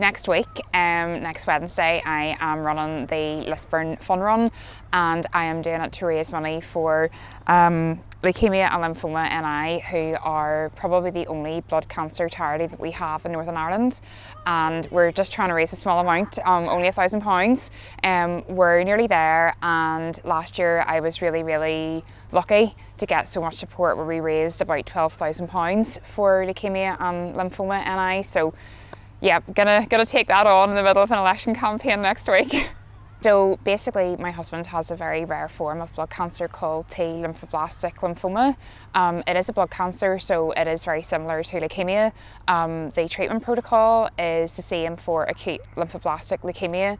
Next week, next Wednesday, I am running the Lisburn Fun Run, and I am doing it to raise money for Leukemia and Lymphoma NI, who are probably the only blood cancer charity that we have in Northern Ireland. And we're just trying to raise a small amount, only £1,000. We're nearly there, and last year I was really lucky to get so much support where we raised about £12,000 for Leukemia and Lymphoma NI. So yeah, gonna take that on in the middle of an election campaign next week. So basically, my husband has a very rare form of blood cancer called T lymphoblastic lymphoma. It is a blood cancer, so it is very similar to leukemia. The treatment protocol is the same for acute lymphoblastic leukemia.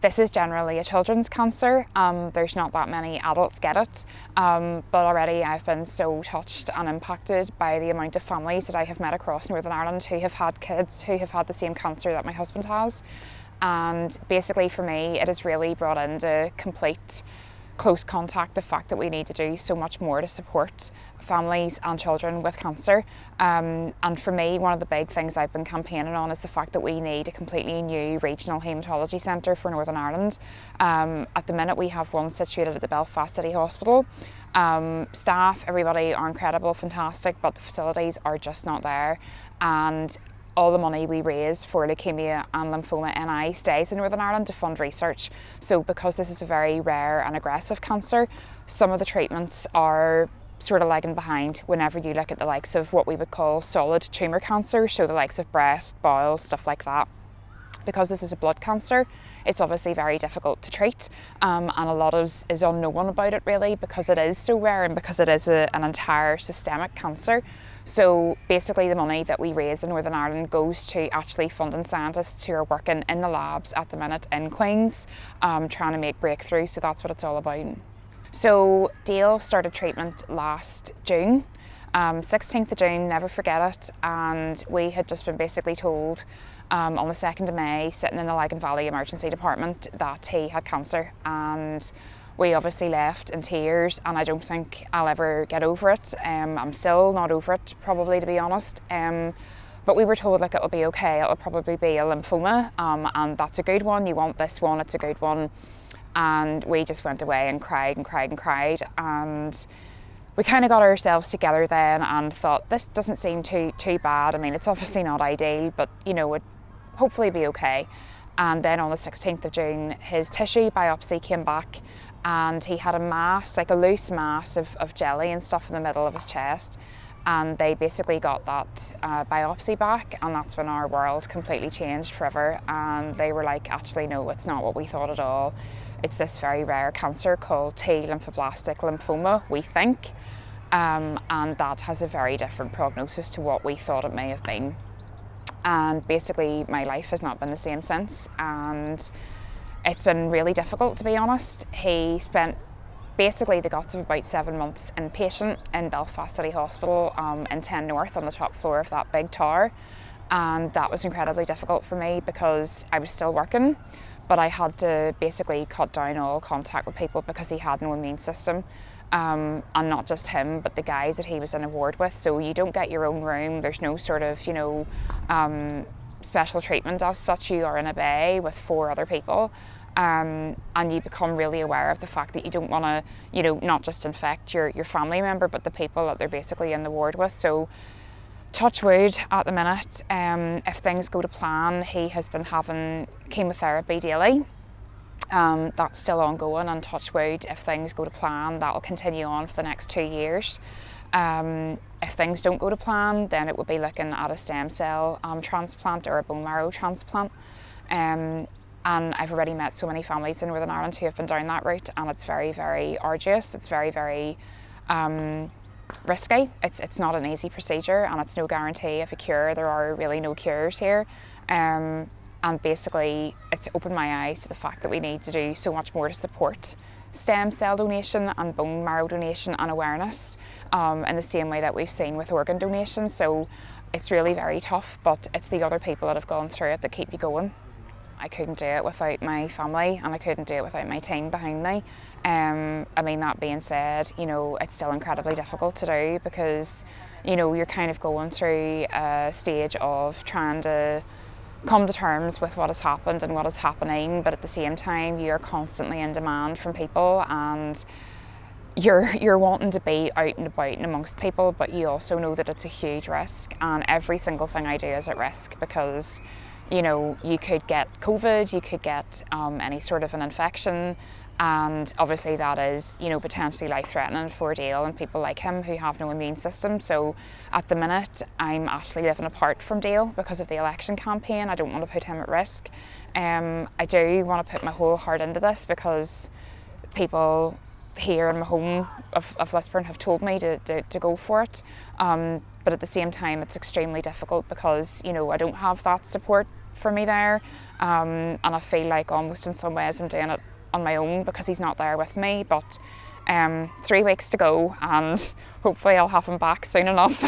This is generally a children's cancer. There's not that many adults get it, but already I've been so touched and impacted by the amount of families that I have met across Northern Ireland who have had kids who have had the same cancer that my husband has. And basically for me, it has really brought into complete close contact the fact that we need to do so much more to support families and children with cancer. And for me, one of the big things I've been campaigning on is the fact that we need a completely new regional haematology centre for Northern Ireland. At the minute we have one situated at the Belfast City Hospital. Staff, everybody are incredible, fantastic, but the facilities are just not there. And all the money we raise for leukemia and lymphoma NI stays in Northern Ireland to fund research. So because this is a very rare and aggressive cancer, some of the treatments are sort of lagging behind whenever you look at the likes of what we would call solid tumour cancer, so the likes of breast, bowel, stuff like that. Because this is a blood cancer, it's obviously very difficult to treat, and a lot is unknown about it really, because it is so rare and because it is an entire systemic cancer. So basically the money that we raise in Northern Ireland goes to actually funding scientists who are working in the labs at the minute in Queen's, trying to make breakthroughs, so that's what it's all about. So Dale started treatment last June, 16th of June, never forget it, and we had just been basically told on the 2nd of May, sitting in the Lagan Valley emergency department, that he had cancer, and we obviously left in tears, and I don't think I'll ever get over it. I'm still not over it, probably, to be honest. But we were told like it'll be okay, it'll probably be a lymphoma, and that's a good one. You want this one, it's a good one. And we just went away and cried, and we kind of got ourselves together then and thought, this doesn't seem too bad. I mean, it's obviously not ideal, but you know, it hopefully be okay. And then on the 16th of June, his tissue biopsy came back, and he had a mass, like a loose mass of jelly and stuff in the middle of his chest. And they basically got that biopsy back, and that's when our world completely changed forever. And they were like, actually no, it's not what we thought at all. It's this very rare cancer called T lymphoblastic lymphoma, we think, and that has a very different prognosis to what we thought it may have been. And basically my life has not been the same since, and it's been really difficult, to be honest. He spent basically the guts of about 7 months inpatient in Belfast City Hospital in 10 North on the top floor of that big tower, and that was incredibly difficult for me because I was still working, but I had to basically cut down all contact with people because he had no immune system, and not just him but the guys that he was in a ward with. So you don't get your own room, there's no sort of, you know, special treatment as such. You are in a bay with 4 other people, and you become really aware of the fact that you don't want to, you know, not just infect your family member but the people that they're basically in the ward with. So touch wood at the minute, if things go to plan, he has been having chemotherapy daily. That's still ongoing, and touch wood, if things go to plan, that'll continue on for the next 2 years. If things don't go to plan, then it would be looking at a stem cell transplant or a bone marrow transplant. And I've already met so many families in Northern Ireland who have been down that route, and it's very arduous. It's very risky. It's not an easy procedure, and it's no guarantee of a cure. There are really no cures here. And basically it's opened my eyes to the fact that we need to do so much more to support stem cell donation and bone marrow donation and awareness, in the same way that we've seen with organ donation. So it's really very tough, but it's the other people that have gone through it that keep you going. I couldn't do it without my family, and I couldn't do it without my team behind me. I mean, that being said, you know, it's still incredibly difficult to do because, you know, you're kind of going through a stage of trying to come to terms with what has happened and what is happening, but at the same time you're constantly in demand from people, and you're wanting to be out and about and amongst people, but you also know that it's a huge risk, and every single thing I do is at risk, because you could get COVID, you could get any sort of an infection, and obviously that is potentially life-threatening for Dale and people like him who have no immune system. So at the minute I'm actually living apart from Dale because of the election campaign. I don't want to put him at risk. I do want to put my whole heart into this, because people here in my home of Lisburn have told me to go for it, but at the same time it's extremely difficult, because I don't have that support for me there, and I feel like almost in some ways I'm doing it on my own because he's not there with me. But 3 weeks to go, and hopefully I'll have him back soon enough.